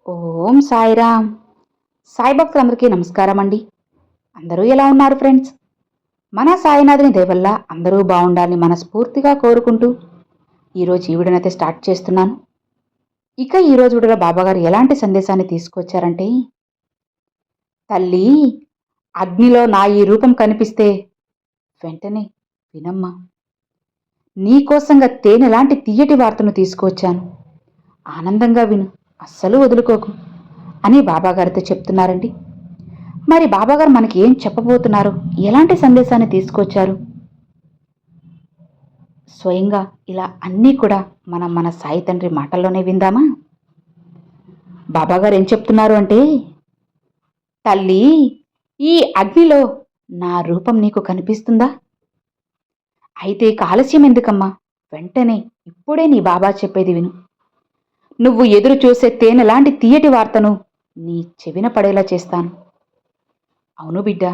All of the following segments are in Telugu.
ఓం సాయిరామ్. సాయి భక్తులందరికీ నమస్కారం అండి. అందరూ ఎలా ఉన్నారు ఫ్రెండ్స్? మన సాయినాథుని దయ వల్ల అందరూ బాగుండాలని మనస్ఫూర్తిగా కోరుకుంటూ ఈరోజు ఈ వీడియోనైతే స్టార్ట్ చేస్తున్నాను. ఇక ఈరోజు వీడియోలో బాబాగారు ఎలాంటి సందేశాన్ని తీసుకొచ్చారంటే, తల్లి, అగ్నిలో నా ఈ రూపం కనిపిస్తే వెంటనే వినమ్మా, నీకోసంగా తేనెలాంటి తీయటి వార్తను తీసుకువచ్చాను, ఆనందంగా విను, అస్సలు వదులుకోకు అని బాబాగారితో చెప్తున్నారండి. మరి బాబాగారు మనకి ఏం చెప్పబోతున్నారు, ఎలాంటి సందేశాన్ని తీసుకొచ్చారు, స్వయంగా ఇలా అన్నీ కూడా మనం మన సాయి తండ్రి మాటల్లోనే విందామా? బాబాగారు ఏం చెప్తున్నారు అంటే, తల్లి, ఈ అగ్నిలో నా రూపం నీకు కనిపిస్తుందా? అయితే ఇక ఆలస్యం ఎందుకమ్మా, వెంటనే ఇప్పుడే నీ బాబా చెప్పేది విను. నువ్వు ఎదురు చూసే తేనెలాంటి తీయటి వార్తను నీ చెవిన పడేలా చేస్తాను. అవును బిడ్డ,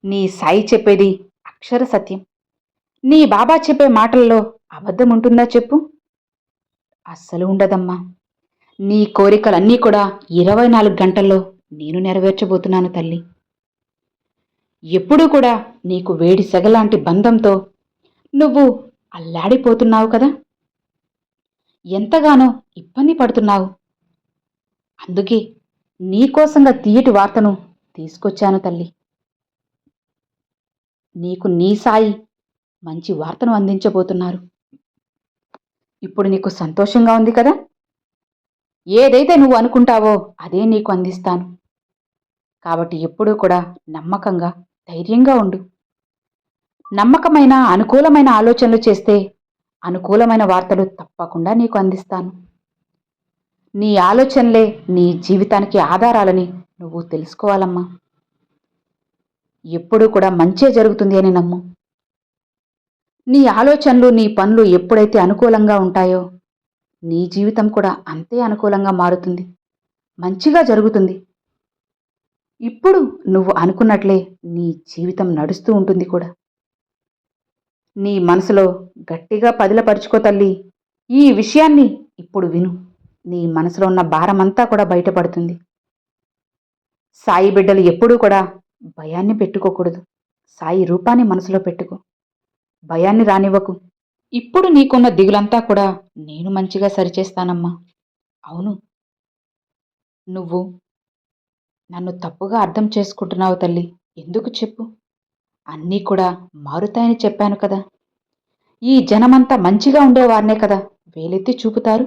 నీ సాయి చెప్పేది అక్షర సత్యం. నీ బాబా చెప్పే మాటల్లో అబద్ధం ఉంటుందా చెప్పు? అస్సలు ఉండదమ్మా. నీ కోరికలన్నీ కూడా 24 గంటల్లో నేను నెరవేర్చబోతున్నాను తల్లి. ఎప్పుడూ కూడా నీకు వేడి సెగలాంటి బంధంతో నువ్వు అల్లాడిపోతున్నావు కదా, ఎంతగానో ఇబ్బంది పడుతున్నావు. అందుకే నీకోసంగా తీయటి వార్తను తీసుకొచ్చాను తల్లి. నీకు నీ సాయి మంచి వార్తను అందించబోతున్నారు. ఇప్పుడు నీకు సంతోషంగా ఉంది కదా? ఏదైతే నువ్వు అనుకుంటావో అదే నీకు అందిస్తాను. కాబట్టి ఎప్పుడూ కూడా నమ్మకంగా, ధైర్యంగా ఉండు. నమ్మకమైన, అనుకూలమైన ఆలోచనలు చేస్తే అనుకూలమైన వార్తలు తప్పకుండా నీకు అందిస్తాను. నీ ఆలోచనలే నీ జీవితానికి ఆధారాలని నువ్వు తెలుసుకోవాలమ్మా. ఎప్పుడూ కూడా మంచే జరుగుతుంది అని నమ్ము. నీ ఆలోచనలు, నీ పనులు ఎప్పుడైతే అనుకూలంగా ఉంటాయో నీ జీవితం కూడా అంతే అనుకూలంగా మారుతుంది, మంచిగా జరుగుతుంది. ఇప్పుడు నువ్వు అనుకున్నట్లే నీ జీవితం నడుస్తూ ఉంటుంది కూడా. నీ మనసులో గట్టిగా పదిలపరుచుకో తల్లి. ఈ విషయాన్ని ఇప్పుడు విను. నీ మనసులో ఉన్న భారమంతా కూడా బయటపడుతుంది. సాయి బిడ్డలు ఎప్పుడూ కూడా భయాన్ని పెట్టుకోకూడదు. సాయి రూపాన్ని మనసులో పెట్టుకో. భయాన్ని రానివ్వకు. ఇప్పుడు నీకున్న దిగులంతా కూడా నేను మంచిగా సరిచేస్తానమ్మా. అవును, నువ్వు నన్ను తప్పుగా అర్థం చేసుకుంటున్నావు తల్లి. ఎందుకు చెప్పు? అన్నీ కూడా మారుతాయని చెప్పాను కదా. ఈ జనమంతా మంచిగా ఉండేవారినే కదా వేలెత్తి చూపుతారు.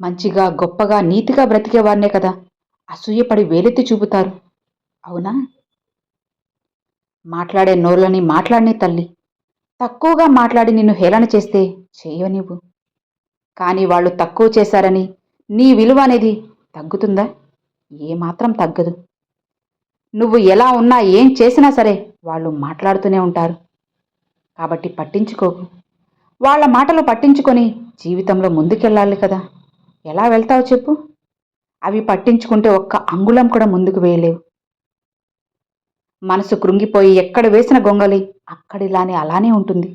మంచిగా, గొప్పగా, నీతిగా బ్రతికేవారినే కదా అసూయపడి వేలెత్తి చూపుతారు. అవునా? మాట్లాడే నోర్లని మాట్లాడిని తల్లి. తక్కువగా మాట్లాడి నిన్ను హేళన చేస్తే చేయనివ్వు. కానీ వాళ్ళు తక్కువ చేశారని నీ విలువ అనేది తగ్గుతుందా? ఏమాత్రం తగ్గదు. నువ్వు ఎలా ఉన్నా, ఏం చేసినా సరే వాళ్ళు మాట్లాడుతూనే ఉంటారు. కాబట్టి పట్టించుకోకు. వాళ్ళ మాటలు పట్టించుకొని జీవితంలో ముందుకెళ్ళాలి కదా. ఎలా వెళ్తావు చెప్పు? అవి పట్టించుకుంటే ఒక్క అంగుళం కూడా ముందుకు వేయలేవు. మనసు కృంగిపోయి ఎక్కడ వేసిన గొంగలి అక్కడిలానే అలానే ఉంటుంది.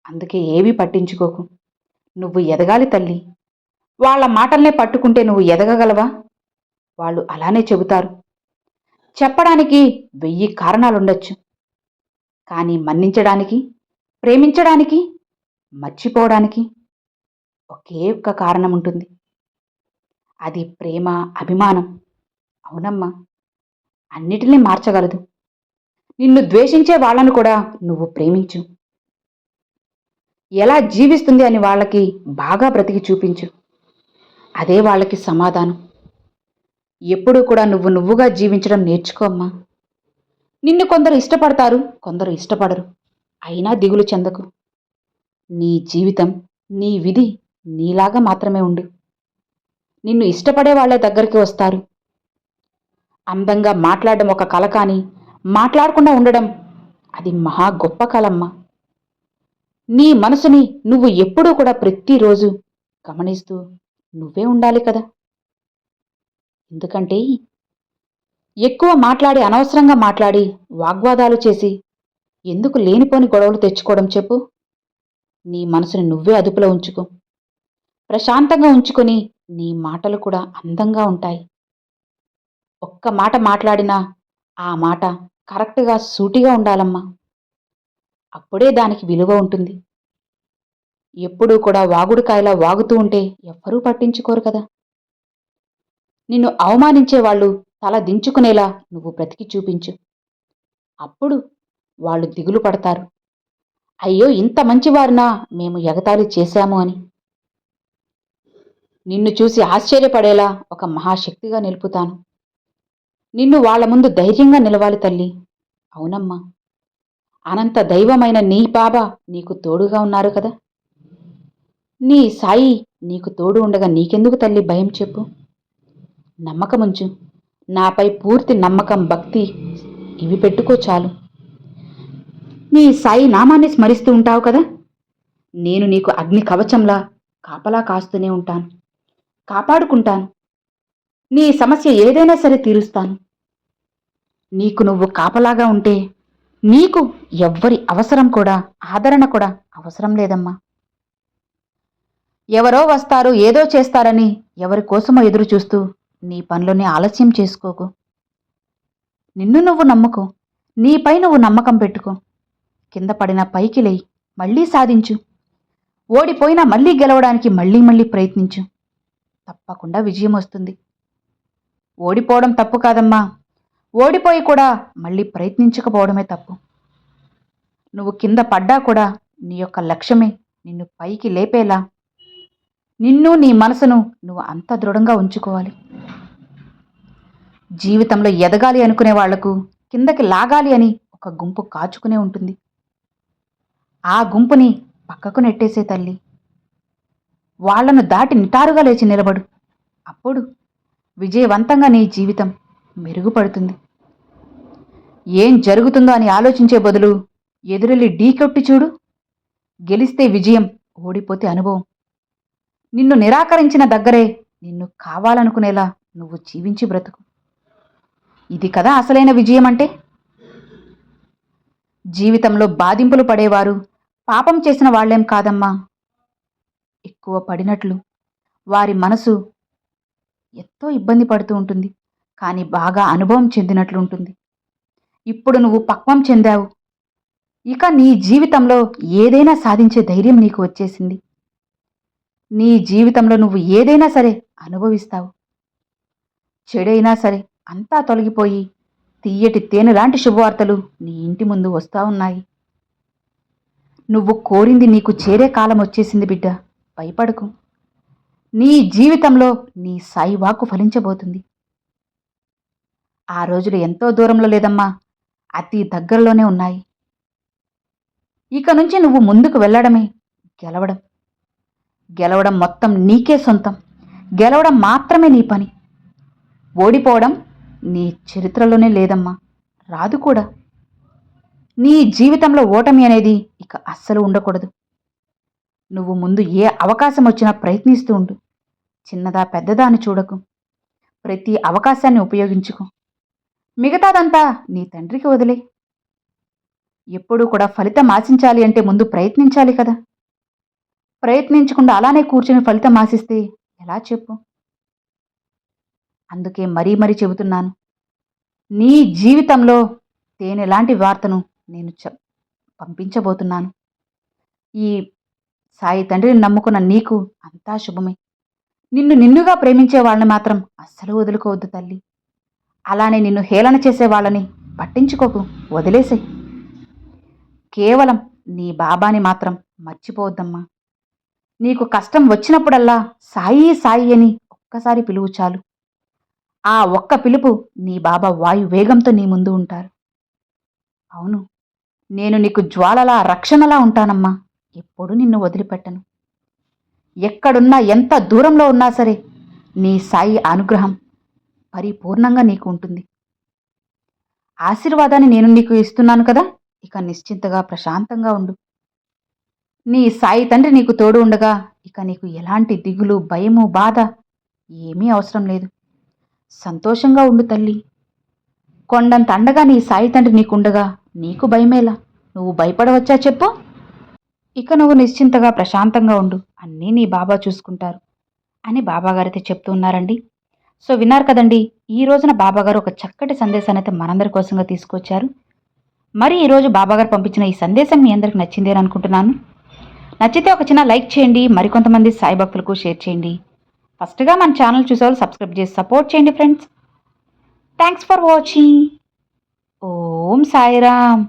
అందుకే ఏవీ పట్టించుకోకు. నువ్వు ఎదగాలి తల్లి. వాళ్ళ మాటల్నే పట్టుకుంటే నువ్వు ఎదగగలవా? వాళ్ళు అలానే చెబుతారు. చెప్పడానికి 1000 కారణాలుండొచ్చు. కానీ మన్నించడానికి, ప్రేమించడానికి, మర్చిపోవడానికి ఒకే ఒక్క కారణం ఉంటుంది. అది ప్రేమ, అభిమానం. అవునమ్మా, అన్నిటినీ మార్చగలదు. నిన్ను ద్వేషించే వాళ్ళను కూడా నువ్వు ప్రేమించు. ఎలా జీవిస్తుంది అని వాళ్ళకి బాగా బ్రతికి చూపించు. అదే వాళ్ళకి సమాధానం. ఎప్పుడూ కూడా నువ్వుగా జీవించడం నేర్చుకోమ్మా. నిన్ను కొందరు ఇష్టపడతారు, కొందరు ఇష్టపడరు. అయినా దిగులు చెందకు. నీ జీవితం, నీ విధి నీలాగా మాత్రమే ఉండు. నిన్ను ఇష్టపడే వాళ్ళే దగ్గరికి వస్తారు. అందంగా మాట్లాడడం ఒక కల, కానీ మాట్లాడకుండా ఉండడం అది మహా గొప్ప కలమ్మా. నీ మనసుని నువ్వు ఎప్పుడూ కూడా ప్రతిరోజు గమనిస్తూ నువ్వే ఉండాలి కదా. ఎందుకంటే ఎక్కువ మాట్లాడి, అనవసరంగా మాట్లాడి, వాగ్వాదాలు చేసి ఎందుకు లేనిపోని గొడవలు తెచ్చుకోవడం చెప్పు? నీ మనసుని నువ్వే అదుపులో ఉంచుకో. ప్రశాంతంగా ఉంచుకొని నీ మాటలు కూడా అందంగా ఉంటాయి. ఒక్క మాట మాట్లాడినా ఆ మాట కరెక్ట్‌గా సూటిగా ఉండాలమ్మా. అప్పుడే దానికి విలువ ఉంటుంది. ఎప్పుడూ కూడా వాగుడుకాయలా వాగుతూ ఉంటే ఎవ్వరూ పట్టించుకోరు కదా! నిన్ను అవమానించేవాళ్ళు తల దించుకునేలా నువ్వు బ్రతికి చూపించు. అప్పుడు వాళ్ళు దిగులు పడతారు. అయ్యో! ఇంత మంచివారినా మేము ఎగతాళి చేశాము అని. నిన్ను చూసి ఆశ్చర్యపడేలా ఒక మహాశక్తిగా నిలుపుతాను. నిన్ను వాళ్ళ ముందు ధైర్యంగా నిలవాలి తల్లి. అవునమ్మా. అనంత దైవమైన నీ బాబా నీకు తోడుగా ఉన్నారు కదా! నీ సాయి నీకు తోడు ఉండగా నీకెందుకు తల్లి భయం చెప్పు? నమ్మకముంచు. నాపై పూర్తి నమ్మకం, భక్తి ఇవి పెట్టుకో చాలు. నీ సాయి నామాన్ని స్మరిస్తూ ఉంటావు కదా! నేను నీకు అగ్ని కవచంలా కాపలా కాస్తూనే ఉంటాను. కాపాడుకుంటాను. నీ సమస్య ఏదైనా సరే తీరుస్తాను. నీకు నువ్వు కాపలాగా ఉంటే నీకు ఎవ్వరి అవసరం కూడా, ఆదరణ కూడా అవసరం లేదమ్మా. ఎవరో వస్తారు, ఏదో చేస్తారని ఎవరి కోసమో ఎదురు చూస్తూ నీ పనులని ఆలస్యం చేసుకోకు. నిన్ను నువ్వు నమ్ముకో. నీపై నువ్వు నమ్మకం పెట్టుకో. కింద పడిన పైకి లేయి. మళ్ళీ సాధించు. ఓడిపోయినా మళ్ళీ గెలవడానికి మళ్ళీ మళ్ళీ ప్రయత్నించు. తప్పకుండా విజయం వస్తుంది. ఓడిపోవడం తప్పు కాదమ్మా. ఓడిపోయి కూడా మళ్ళీ ప్రయత్నించకపోవడమే తప్పు. నువ్వు కింద పడ్డా కూడా నీ యొక్క లక్ష్యమే నిన్ను పైకి లేపేలా నిన్ను, నీ మనసును నువ్వు అంత దృఢంగా ఉంచుకోవాలి. జీవితంలో ఎదగాలి అనుకునే వాళ్లకు కిందకి లాగాలి అని ఒక గుంపు కాచుకునే ఉంటుంది. ఆ గుంపుని పక్కకు నెట్టేసే తల్లి. వాళ్లను దాటి నిటారుగా లేచి నిలబడు. అప్పుడు విజయవంతంగా నీ జీవితం మెరుగుపడుతుంది. ఏం జరుగుతుందో అని ఆలోచించే బదులు ఎదురెళ్ళి ఢీకొట్టి చూడు. గెలిస్తే విజయం, ఓడిపోతే అనుభవం. నిన్ను నిరాకరించిన దగ్గరే నిన్ను కావాలనుకునేలా నువ్వు జీవించి బ్రతుకు. ఇది కదా అసలైన విజయం అంటే. జీవితంలో బాధింపులు పడేవారు పాపం చేసిన వాళ్లేం కాదమ్మా. ఎక్కువ పడినట్లు వారి మనసు ఎంతో ఇబ్బంది పడుతూ ఉంటుంది. కానీ బాగా అనుభవం చెందినట్లు ఉంటుంది. ఇప్పుడు నువ్వు పక్వం చెందావు. ఇక నీ జీవితంలో ఏదైనా సాధించే ధైర్యం నీకు వచ్చేసింది. నీ జీవితంలో నువ్వు ఏదైనా సరే అనుభవిస్తావు. చెడైనా సరే అంతా తొలగిపోయి తియ్యటి తేనెలాంటి శుభవార్తలు నీ ఇంటి ముందు వస్తా ఉన్నాయి. నువ్వు కోరింది నీకు చేరే కాలం వచ్చేసింది బిడ్డ. భయపడకు. నీ జీవితంలో నీ సాయి వాక్కు ఫలించబోతుంది. ఆ రోజులు ఎంతో దూరంలో లేదమ్మా, అతి దగ్గరలోనే ఉన్నాయి. ఇక నుంచి నువ్వు ముందుకు వెళ్ళడమే గెలవడం. గెలవడం మొత్తం నీకే సొంతం. గెలవడం మాత్రమే నీ పని. ఓడిపోవడం నీ చరిత్రలోనే లేదమ్మా, రాదు కూడా. నీ జీవితంలో ఓటమి అనేది ఇక అస్సలు ఉండకూడదు. నువ్వు ముందు ఏ అవకాశం వచ్చినా ప్రయత్నిస్తూ ఉండు. చిన్నదా పెద్దదా అని చూడకు. ప్రతి అవకాశాన్ని ఉపయోగించుకో. మిగతాదంతా నీ తండ్రికి వదిలే. ఎప్పుడూ కూడా ఫలితం ఆశించాలి అంటే ముందు ప్రయత్నించాలి కదా. ప్రయత్నించకుండా అలానే కూర్చుని ఫలితం ఆశిస్తే ఎలా చెప్పు. అందుకే మరీ మరీ చెబుతున్నాను, నీ జీవితంలో తేనెలాంటి వార్తను నేను పంపించబోతున్నాను. ఈ సాయి తండ్రిని నమ్ముకున్న నీకు అంతా శుభమే. నిన్నుగా ప్రేమించే వాళ్ళని మాత్రం అస్సలు వదులుకోవద్దు తల్లి. అలానే నిన్ను హేళన చేసే వాళ్ళని పట్టించుకోకు, వదిలేసేయ్. కేవలం నీ బాబాని మాత్రం మర్చిపోవద్దమ్మా. నీకు కష్టం వచ్చినప్పుడల్లా సాయి సాయి అని ఒక్కసారి పిలువు చాలు. ఆ ఒక్క పిలుపు నీ బాబా వాయు వేగంతో నీ ముందు ఉంటారు. అవును, నేను నీకు జ్వాలలా రక్షణలా ఉంటానమ్మా. ఎప్పుడూ నిన్ను వదిలిపెట్టను. ఎక్కడున్నా ఎంత దూరంలో ఉన్నా సరే నీ సాయి అనుగ్రహం పరిపూర్ణంగా నీకు ఉంటుంది. ఆశీర్వాదాన్ని నేను నీకు ఇస్తున్నాను కదా. ఇక నిశ్చింతగా ప్రశాంతంగా ఉండు. నీ సాయి తండ్రి నీకు తోడు ఉండగా ఇక నీకు ఎలాంటి దిగులు, భయము, బాధ ఏమీ అవసరం లేదు. సంతోషంగా ఉండు తల్లి. కొండంత అండగా నీ సాయి తండ్రి నీకుండగా నీకు భయమేలా? నువ్వు భయపడవచ్చా చెప్పు? ఇక నువ్వు నిశ్చింతగా ప్రశాంతంగా ఉండు. అన్నీ నీ బాబా చూసుకుంటారు. అని బాబాగారైతే చెప్తూ ఉన్నారండి. సో విన్నారు కదండి, ఈ రోజున బాబాగారు ఒక చక్కటి సందేశాన్ని అయితే మనందరి కోసంగా తీసుకొచ్చారు. మరి ఈరోజు బాబాగారు పంపించిన ఈ సందేశం మీ అందరికి నచ్చింది అని అనుకుంటున్నాను. నచ్చితే ఒక చిన్న లైక్ చేయండి, మరికొంతమంది సాయి భక్తులకు షేర్ చేయండి. ఫస్ట్గా మన ఛానల్ చూసేవాళ్ళు సబ్స్క్రైబ్ చేసి సపోర్ట్ చేయండి friends. Thanks for watching. Om Sairam.